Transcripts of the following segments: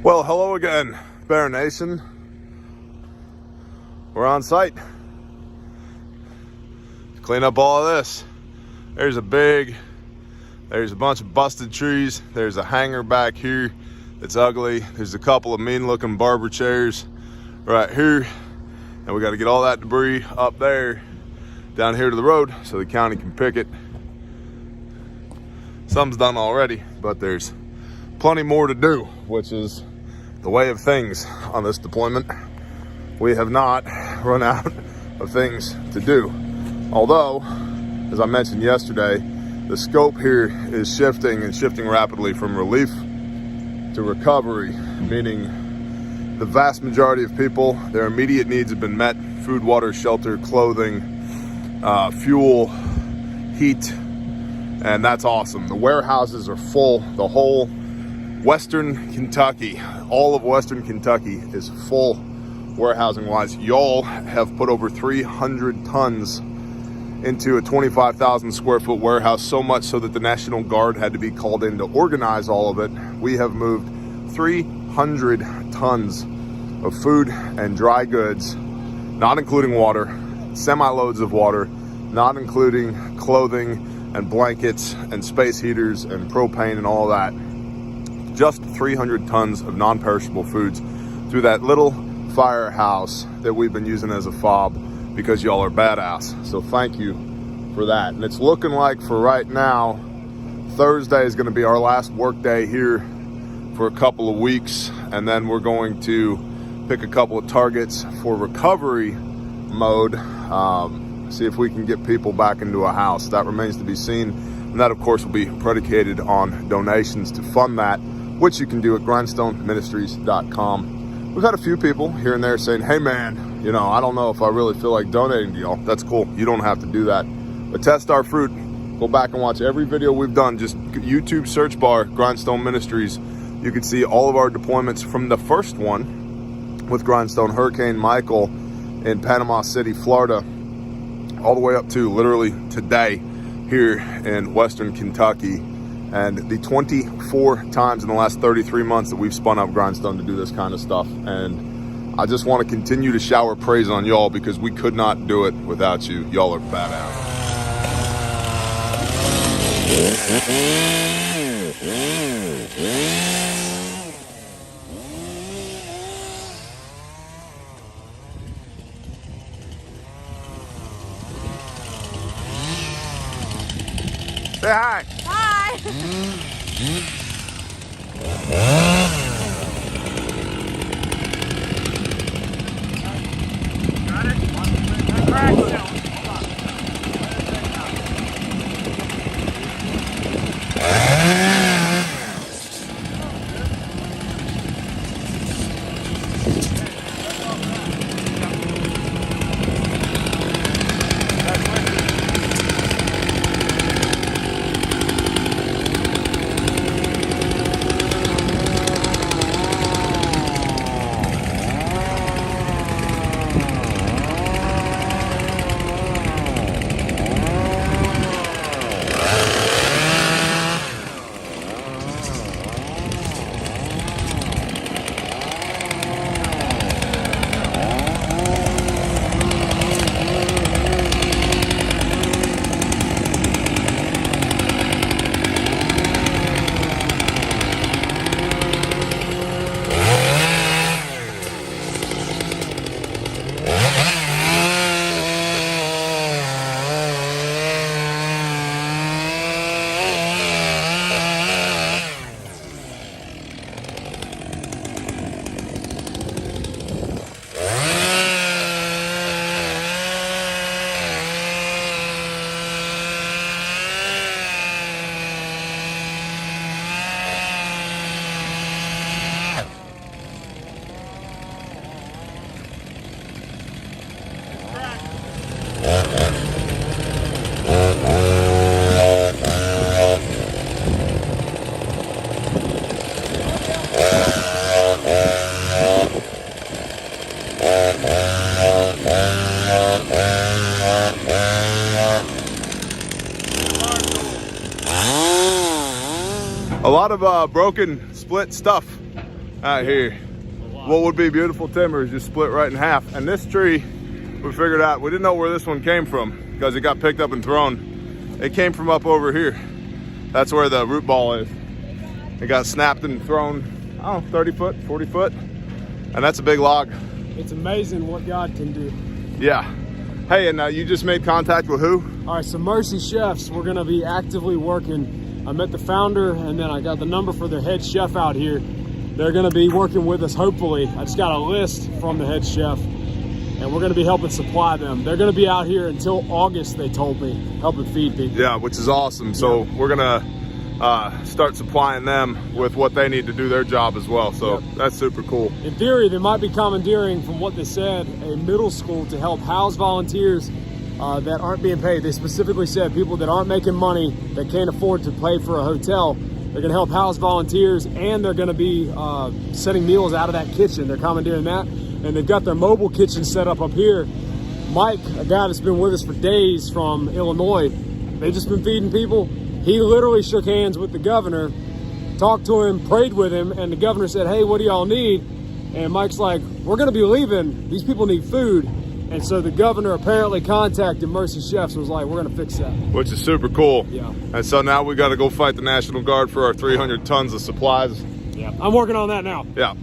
Well, hello again, Bear Nation. We're on site. Clean up all of this. There's a bunch of busted trees. There's a hanger back here that's ugly. There's a couple of mean looking barber chairs right here. And we got to get all that debris up there, down here to the road so the county can pick it. Some's done already, but there's plenty more to do, which is the way of things on this deployment. We have not run out of things to do. Although, as I mentioned yesterday, the scope here is shifting rapidly from relief to recovery, meaning the vast majority of people, their immediate needs have been met: food, water, shelter, clothing, fuel, heat, and that's awesome. The warehouses are full. The whole Western Kentucky, all of Western Kentucky is full warehousing wise. Y'all have put over 300 tons into a 25,000 square foot warehouse, so much so that the National Guard had to be called in to organize all of it. We have moved 300 tons of food and dry goods, not including water, semi-loads of water, not including clothing and blankets and space heaters and propane and all that. Just 300 tons of non-perishable foods through that little firehouse that we've been using as a fob because y'all are badass. So thank you for that. And it's looking like for right now, Thursday is going to be our last work day here for a couple of weeks. And then we're going to pick a couple of targets for recovery mode. See if we can get people back into a house. That remains to be seen. And that, of course, will be predicated on donations to fund that, which you can do at grindstoneministries.com. We've had a few people here and there saying, hey man, you know, I don't know if I really feel like donating to y'all. That's cool. You don't have to do that. But test our fruit. Go back and watch every video we've done. Just YouTube search bar, Grindstone Ministries. You can see all of our deployments from the first one with Grindstone, Hurricane Michael in Panama City, Florida, all the way up to literally today here in Western Kentucky. And the 24 times in the last 33 months that we've spun up Grindstone to do this kind of stuff. And I just want to continue to shower praise on y'all because we could not do it without you. Y'all are badass. Say hi. Hi. Got it? Crack it. A lot of broken, split stuff out here. What would be beautiful timber is just split right in half. And this tree, we figured out, we didn't know where this one came from because it got picked up and thrown. It came from up over here. That's where the root ball is. It got snapped and thrown, I don't know, 30 foot, 40 foot. And that's a big log. It's amazing what God can do. Yeah. Hey, and you just made contact with who? All right, so Mercy Chefs, we're gonna be actively working. I met the founder, and then I got the number for their head chef out here. They're gonna be working with us, hopefully. I just got a list from the head chef, and we're gonna be helping supply them. They're gonna be out here until August, they told me, helping feed people. Yeah, which is awesome. So we're gonna start supplying them with what they need to do their job as well. So that's super cool. In theory, they might be commandeering, from what they said, a middle school to help house volunteers that aren't being paid. They specifically said people that aren't making money, that can't afford to pay for a hotel, they're gonna help house volunteers, and they're gonna be setting meals out of that kitchen. They're commandeering that, and they've got their mobile kitchen set up here. Mike, a guy that's been with us for days from Illinois, they've just been feeding people. He literally shook hands with the governor, talked to him, prayed with him, and the governor said, hey, what do y'all need? And Mike's like, we're gonna be leaving. These people need food. And so the governor apparently contacted Mercy Chefs and was like, we're gonna fix that. Which is super cool. Yeah. And so now we gotta go fight the National Guard for our 300 tons of supplies. Yeah, I'm working on that now. Yeah.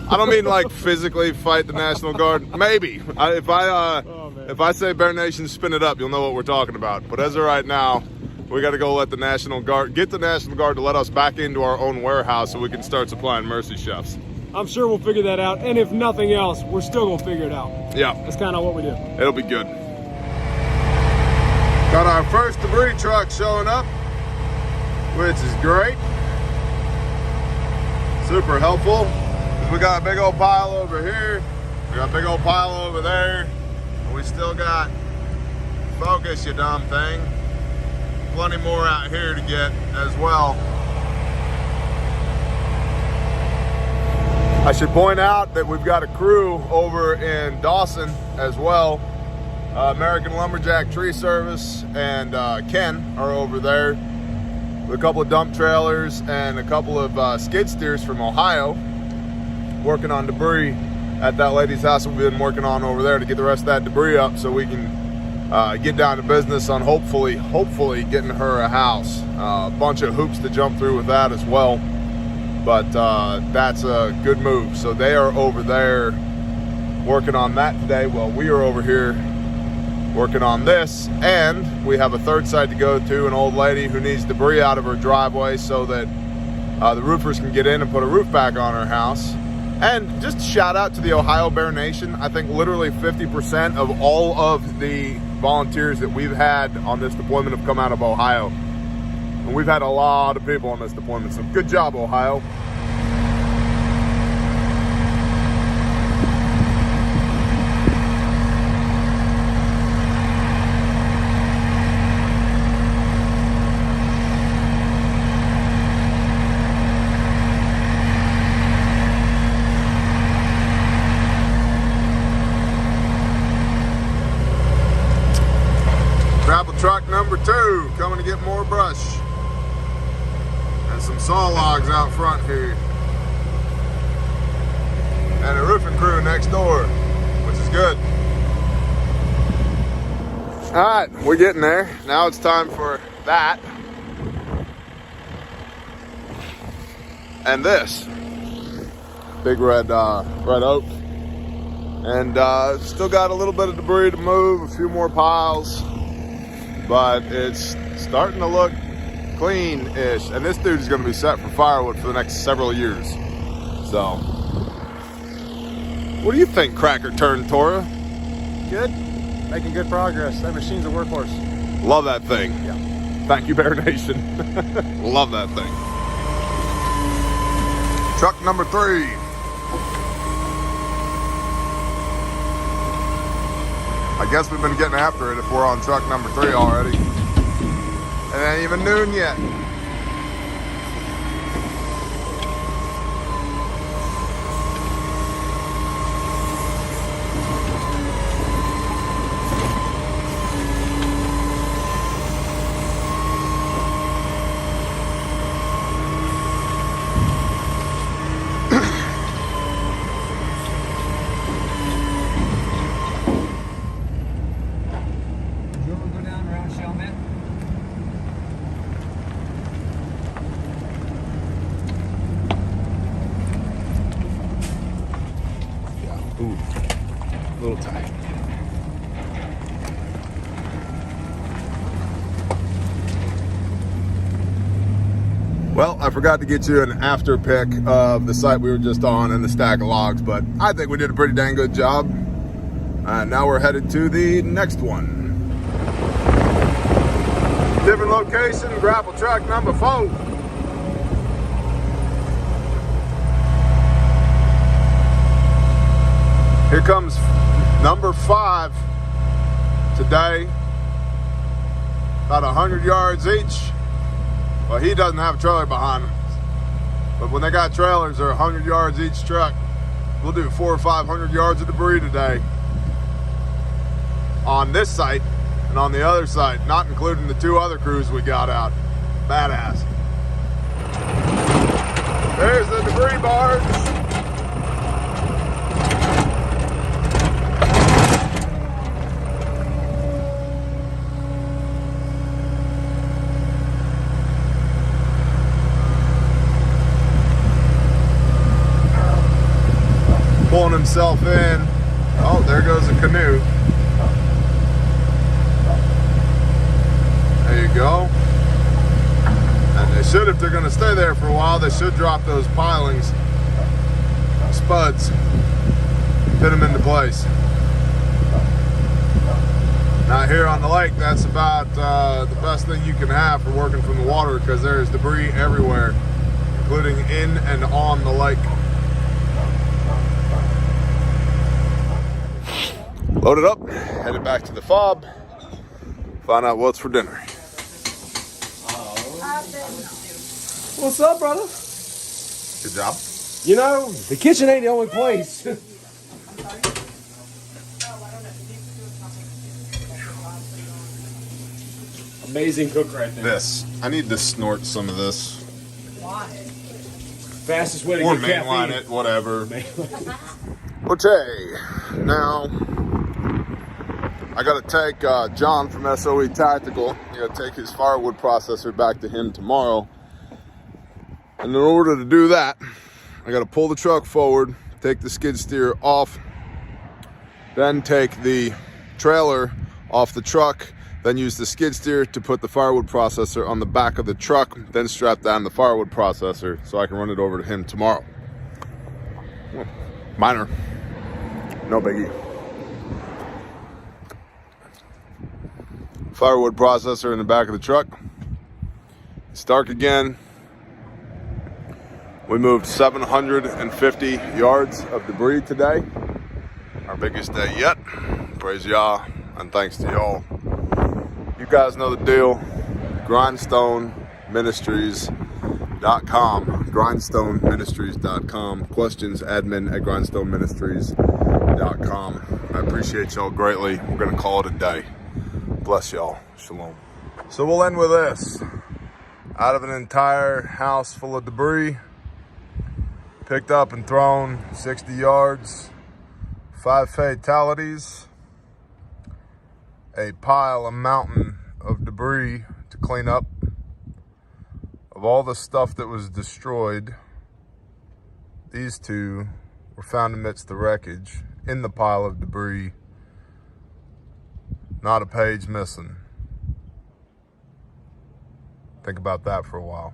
I don't mean like physically fight the National Guard. Maybe. If I say Bear Nation, spin it up, you'll know what we're talking about. But as of right now, we got to go let the National Guard, get the National Guard to let us back into our own warehouse so we can start supplying Mercy Chefs. I'm sure we'll figure that out. And if nothing else, we're still going to figure it out. Yeah. That's kind of what we do. It'll be good. Got our first debris truck showing up, which is great. Super helpful. We got a big old pile over here. We got a big old pile over there. And we still got, focus you dumb thing, plenty more out here to get as well. I should point out that we've got a crew over in Dawson as well. American Lumberjack Tree Service and Ken are over there with a couple of dump trailers and a couple of skid steers from Ohio, working on debris at that lady's house we've been working on over there to get the rest of that debris up so we can get down to business on hopefully getting her a house. A bunch of hoops to jump through with that as well, but that's a good move. So they are over there working on that today while we are over here working on this. And we have a third site to go to, an old lady who needs debris out of her driveway so that the roofers can get in and put a roof back on her house. And just shout out to the Ohio Bear Nation. I think literally 50% of all of the volunteers that we've had on this deployment have come out of Ohio. And we've had a lot of people on this deployment, so good job, Ohio. Gravel truck number 2 coming to get more brush and some saw logs out front here, and a roofing crew next door, which is good. All right, we're getting there. Now it's time for that and this big red oak, and still got a little bit of debris to move, a few more piles, but it's starting to look clean-ish. And this dude is going to be set for firewood for the next several years. So, what do you think, Cracker Turn Tora? Good. Making good progress. That machine's a workhorse. Love that thing. Yeah. Thank you, Bear Nation. Love that thing. Truck number 3. I guess we've been getting after it if we're on truck number 3 already. It ain't even noon yet. little tight. Well, I forgot to get you an after pic of the site we were just on and the stack of logs, but I think we did a pretty dang good job. Now we're headed to the next one. Different location, gravel truck number 4. Here comes number 5 today. About 100 yards each. Well, he doesn't have a trailer behind him. But when they got trailers, they're 100 yards each truck. We'll do 400 or 500 yards of debris today. On this site and on the other site, not including the 2 other crews we got out. Badass. There's the debris barge. Pulling himself in. Oh, there goes a canoe. There you go. And they should, if they're going to stay there for a while, they should drop those pilings, spuds, fit them into place. Now here on the lake, that's about the best thing you can have for working from the water, because there's debris everywhere, including in and on the lake. Loaded up, headed back to the fob, find out what's for dinner. What's up, brother? Good job. You know, the kitchen ain't the only place. Amazing cook right there. This, I need to snort some of this. Why? Fastest way to Or get mainline caffeine. it, whatever. Okay, now I gotta take John from SOE Tactical. I gotta take his firewood processor back to him tomorrow. And in order to do that, I gotta pull the truck forward, take the skid steer off, then take the trailer off the truck, then use the skid steer to put the firewood processor on the back of the truck, then strap down the firewood processor so I can run it over to him tomorrow. Minor, no biggie. Firewood processor in the back of the truck. It's dark again. We moved 750 yards of debris today. Our biggest day yet. Praise Yah and thanks to y'all. You guys know the deal. Grindstone Ministries.com. GrindstoneMinistries.com. Questions, admin at GrindstoneMinistries.com. I appreciate y'all greatly. We're going to call it a day. Bless y'all. Shalom. So we'll end with this. Out of an entire house full of debris, picked up and thrown 60 yards, 5 fatalities, a mountain of debris to clean up. Of all the stuff that was destroyed, these 2 were found amidst the wreckage in the pile of debris. Not a page missing. Think about that for a while.